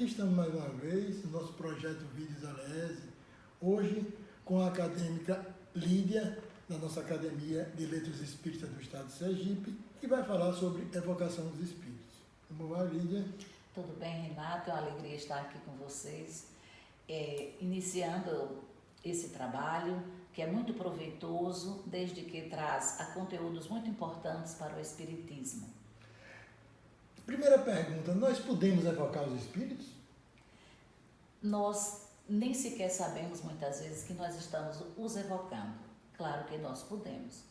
Aqui estamos mais uma vez no nosso projeto Vídeos Alese, hoje com a acadêmica Lídia, da nossa Academia de Letras Espíritas do Estado de Sergipe, que vai falar sobre evocação dos espíritos. Vamos lá, Lídia? Tudo bem, Renato? É uma alegria estar aqui com vocês, iniciando esse trabalho que é muito proveitoso, desde que traz conteúdos muito importantes para o Espiritismo. Primeira pergunta, nós podemos evocar os espíritos? Nós nem sequer sabemos muitas vezes que nós estamos os evocando. Claro que nós podemos,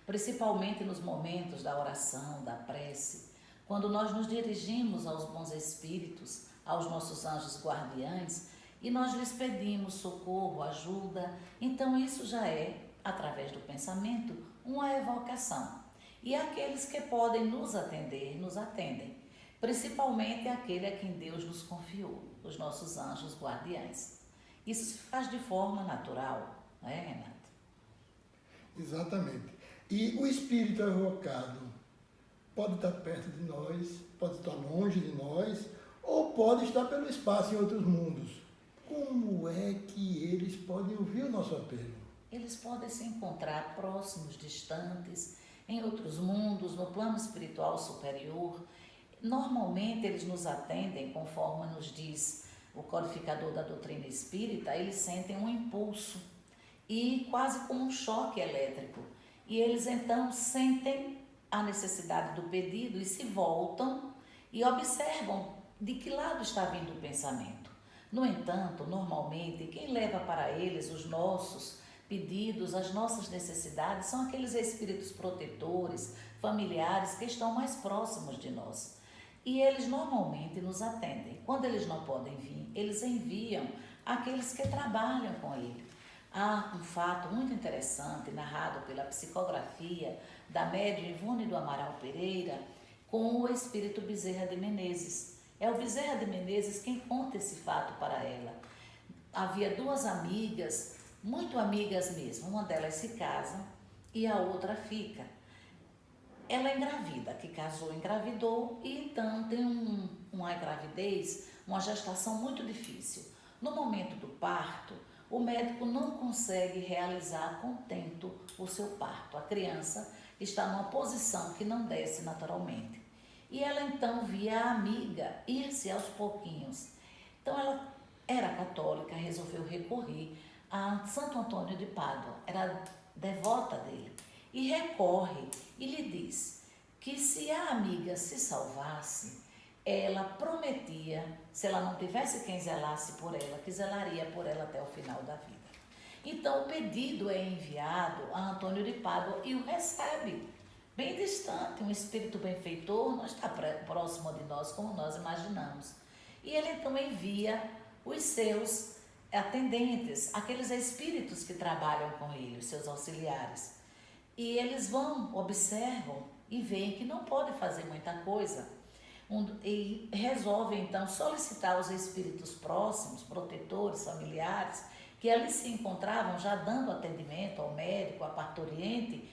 principalmente nos momentos da oração, da prece, quando nós nos dirigimos aos bons espíritos, aos nossos anjos guardiães, e nós lhes pedimos socorro, ajuda. Então isso já é, através do pensamento, uma evocação. E aqueles que podem nos atender, nos atendem. Principalmente aquele a quem Deus nos confiou, os nossos anjos guardiães. Isso se faz de forma natural, não é, Renato? Exatamente. E o espírito evocado pode estar perto de nós, pode estar longe de nós, ou pode estar pelo espaço em outros mundos. Como é que eles podem ouvir o nosso apelo? Eles podem se encontrar próximos, distantes, em outros mundos, no plano espiritual superior. Normalmente eles nos atendem, conforme nos diz o codificador da doutrina espírita, eles sentem um impulso e quase como um choque elétrico. E eles então sentem a necessidade do pedido e se voltam e observam de que lado está vindo o pensamento. No entanto, normalmente, quem leva para eles os nossos pedidos, as nossas necessidades, são aqueles espíritos protetores, familiares que estão mais próximos de nós. E eles normalmente nos atendem. Quando eles não podem vir, eles enviam aqueles que trabalham com ele. Há um fato muito interessante, narrado pela psicografia da médium Ivone do Amaral Pereira, com o espírito Bezerra de Menezes. É o Bezerra de Menezes quem conta esse fato para ela. Havia duas amigas, muito amigas mesmo, uma delas se casa e a outra fica. Ela engravida, que casou, engravidou e então tem uma gravidez, uma gestação muito difícil. No momento do parto, o médico não consegue realizar a contento o seu parto. A criança está numa posição que não desce naturalmente. E ela então via a amiga ir-se aos pouquinhos. Então ela era católica, resolveu recorrer a Santo Antônio de Pádua, era devota dele, e recorre e lhe diz que se a amiga se salvasse, ela prometia, se ela não tivesse quem zelasse por ela, que zelaria por ela até o final da vida. Então o pedido é enviado a Antônio de Pádua e o recebe. Bem distante, um espírito benfeitor não está próximo de nós como nós imaginamos. E ele então envia os seus atendentes, aqueles espíritos que trabalham com ele, os seus auxiliares. E eles vão, observam e veem que não pode fazer muita coisa. E resolvem então solicitar os espíritos próximos, protetores, familiares, que ali se encontravam já dando atendimento ao médico, à parturiente,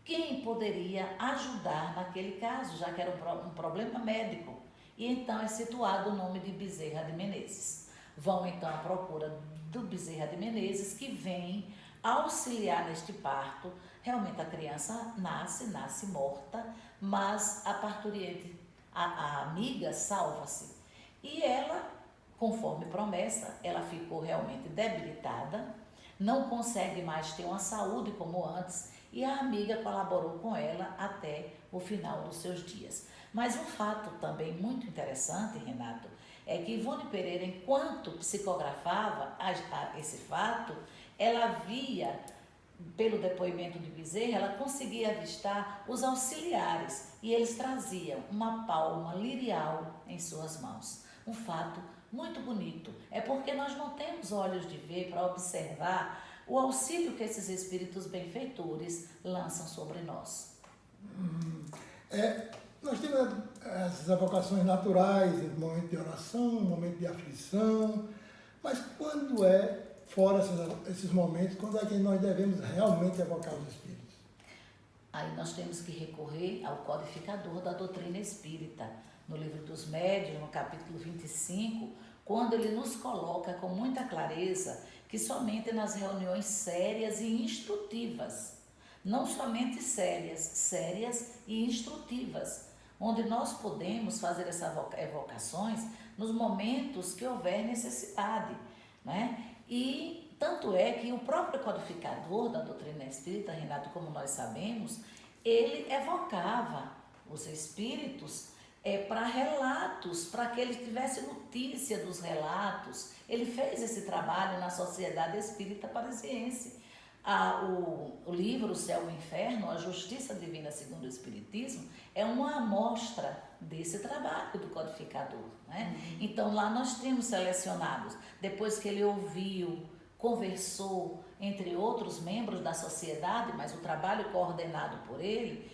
quem poderia ajudar naquele caso, já que era um problema médico. E então é situado o nome de Bezerra de Menezes. Vão então à procura do Bezerra de Menezes, que vem auxiliar neste parto. Realmente a criança nasce morta, mas a parturiente, a amiga, salva-se. E ela, conforme promessa, ela ficou realmente debilitada, não consegue mais ter uma saúde como antes, e a amiga colaborou com ela até o final dos seus dias. Mas um fato também muito interessante, Renato, é que Ivone Pereira, enquanto psicografava esse fato, ela via, pelo depoimento de Bezerra, ela conseguia avistar os auxiliares e eles traziam uma palma lirial em suas mãos. Um fato muito bonito. É porque nós não temos olhos de ver para observar o auxílio que esses espíritos benfeitores lançam sobre nós. Nós temos as evocações naturais, momento de oração, momento de aflição, mas quando fora esses momentos, quando é que nós devemos realmente evocar os espíritos? Aí nós temos que recorrer ao codificador da doutrina espírita, no Livro dos Médiuns, no capítulo 25, quando ele nos coloca com muita clareza que somente nas reuniões sérias e instrutivas, não somente sérias e instrutivas, onde nós podemos fazer essas evocações nos momentos que houver necessidade, né? E tanto é que o próprio codificador da doutrina espírita, Renato, como nós sabemos, ele evocava os espíritos para relatos, para que ele tivesse notícia dos relatos. Ele fez esse trabalho na Sociedade Espírita Parisiense. O livro O Céu e o Inferno, a Justiça Divina segundo o Espiritismo, é uma amostra desse trabalho do codificador, né? Então lá nós temos selecionados, depois que ele ouviu, conversou entre outros membros da sociedade, mas o trabalho coordenado por ele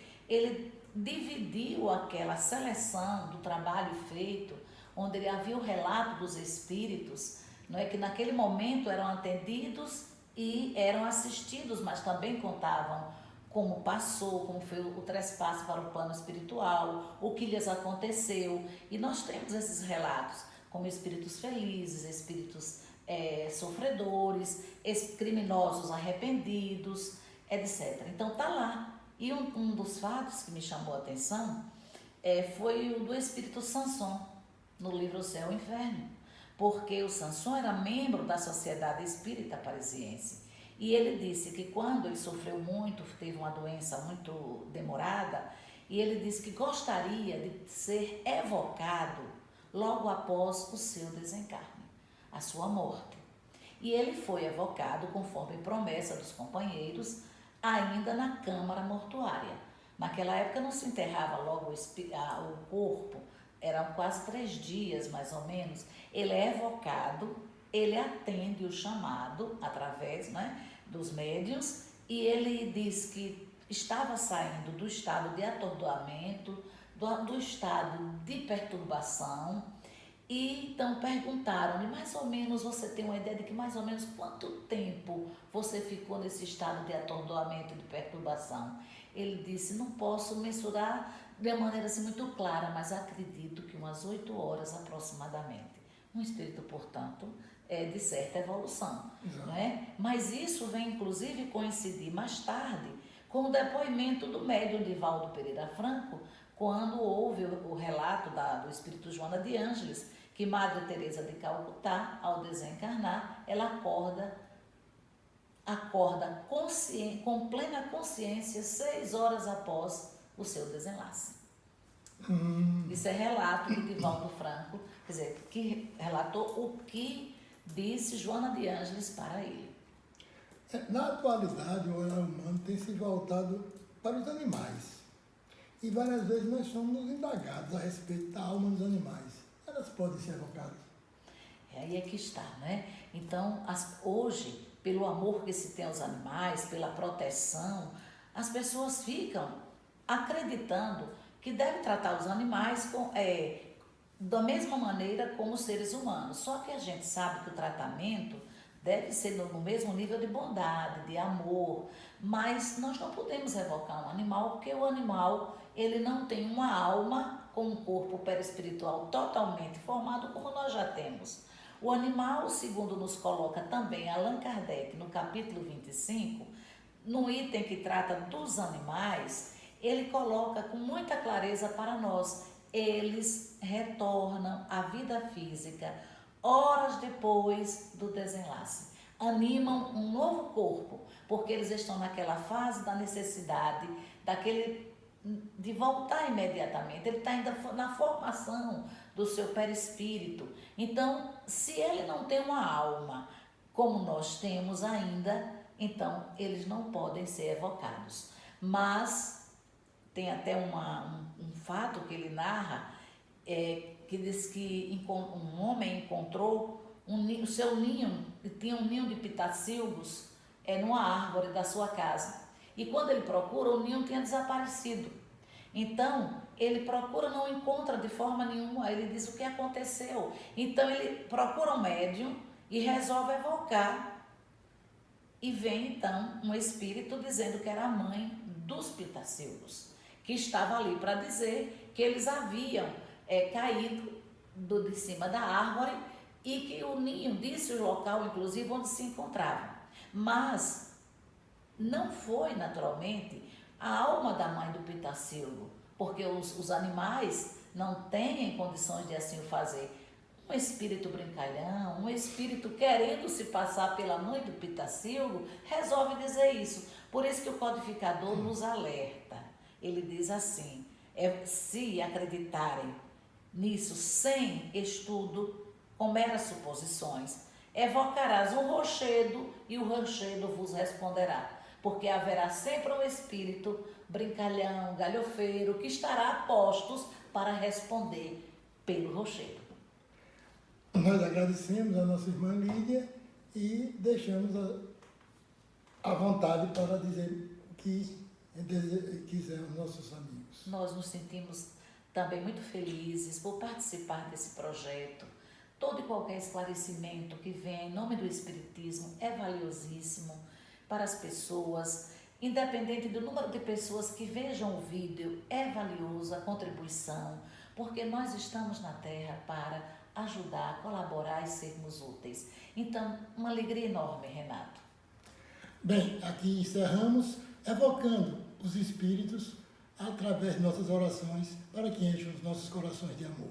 dividiu aquela seleção do trabalho feito, onde ele havia o relato dos espíritos, não é, que naquele momento eram atendidos e eram assistidos, mas também contavam como passou, como foi o trespasse para o plano espiritual, o que lhes aconteceu. E nós temos esses relatos, como espíritos felizes, espíritos sofredores, criminosos arrependidos, etc. Então está lá. E um dos fatos que me chamou a atenção foi o do espírito Sanson, no livro O Céu e o Inferno, porque o Sanson era membro da Sociedade Espírita Parisiense. E ele disse que quando ele sofreu muito, teve uma doença muito demorada, e ele disse que gostaria de ser evocado logo após o seu desencarne, a sua morte. E ele foi evocado, conforme promessa dos companheiros, ainda na câmara mortuária. Naquela época não se enterrava logo o corpo, eram quase 3 dias mais ou menos. Ele é evocado, ele atende o chamado através, né, dos médiuns, e ele diz que estava saindo do estado de atordoamento, do estado de perturbação, e então perguntaram-lhe, mais ou menos, você tem uma ideia de que mais ou menos quanto tempo você ficou nesse estado de atordoamento, de perturbação? Ele disse, não posso mensurar de uma maneira assim muito clara, mas acredito que umas 8 horas aproximadamente. Um espírito, portanto, de certa evolução, não é? Mas isso vem inclusive coincidir mais tarde com o depoimento do médium Divaldo Pereira Franco, quando houve o relato do espírito Joana de Ângeles, que Madre Teresa de Calcutá, ao desencarnar, ela acorda com plena consciência 6 horas após o seu desenlace. Isso é relato de Divaldo Franco, quer dizer, que relatou o que disse Joana de Ângeles para ele. Na atualidade, o olhar humano tem se voltado para os animais. E várias vezes nós somos indagados a respeito da alma dos animais. Elas podem ser evocadas. Aí é que está, né? Então, hoje, pelo amor que se tem aos animais, pela proteção, as pessoas ficam acreditando que deve tratar os animais da mesma maneira como os seres humanos. Só que a gente sabe que o tratamento deve ser no mesmo nível de bondade, de amor, mas nós não podemos evocar um animal porque o animal ele não tem uma alma com um corpo perispiritual totalmente formado como nós já temos. O animal, segundo nos coloca também Allan Kardec no capítulo 25, no item que trata dos animais, ele coloca com muita clareza para nós, eles retornam à vida física horas depois do desenlace. Animam um novo corpo, porque eles estão naquela fase da necessidade, de voltar imediatamente. Ele está ainda na formação do seu perispírito. Então, se ele não tem uma alma como nós temos ainda, então eles não podem ser evocados. Mas tem até um fato que ele narra, que diz que um homem encontrou o seu ninho, e tinha um ninho de pitacilgos numa árvore da sua casa. E quando ele procura, o ninho tinha desaparecido. Então, ele procura, não encontra de forma nenhuma, ele diz o que aconteceu. Então, ele procura um médium e resolve evocar. E vem, então, um espírito dizendo que era a mãe dos pitacilgos, que estava ali para dizer que eles haviam caído de cima da árvore e que o ninho disse o local, inclusive, onde se encontravam. Mas não foi, naturalmente, a alma da mãe do pitacilgo, porque os animais não têm condições de assim o fazer. Um espírito brincalhão, um espírito querendo se passar pela mãe do pitacilgo, resolve dizer isso. Por isso que o codificador nos alerta. Ele diz assim, se acreditarem nisso sem estudo, com meras suposições, evocarás um rochedo e o rochedo vos responderá, porque haverá sempre um espírito brincalhão, galhofeiro, que estará a postos para responder pelo rochedo. Nós agradecemos a nossa irmã Lídia e deixamos à vontade para dizer o que quiser aos nossos amigos. Nós nos sentimos também muito felizes por participar desse projeto. Todo e qualquer esclarecimento que venha em nome do Espiritismo é valiosíssimo para as pessoas, independente do número de pessoas que vejam o vídeo, é valioso a contribuição, porque nós estamos na Terra para ajudar, colaborar e sermos úteis. Então, uma alegria enorme, Renato. Bem, aqui encerramos evocando os espíritos através de nossas orações para que encham os nossos corações de amor.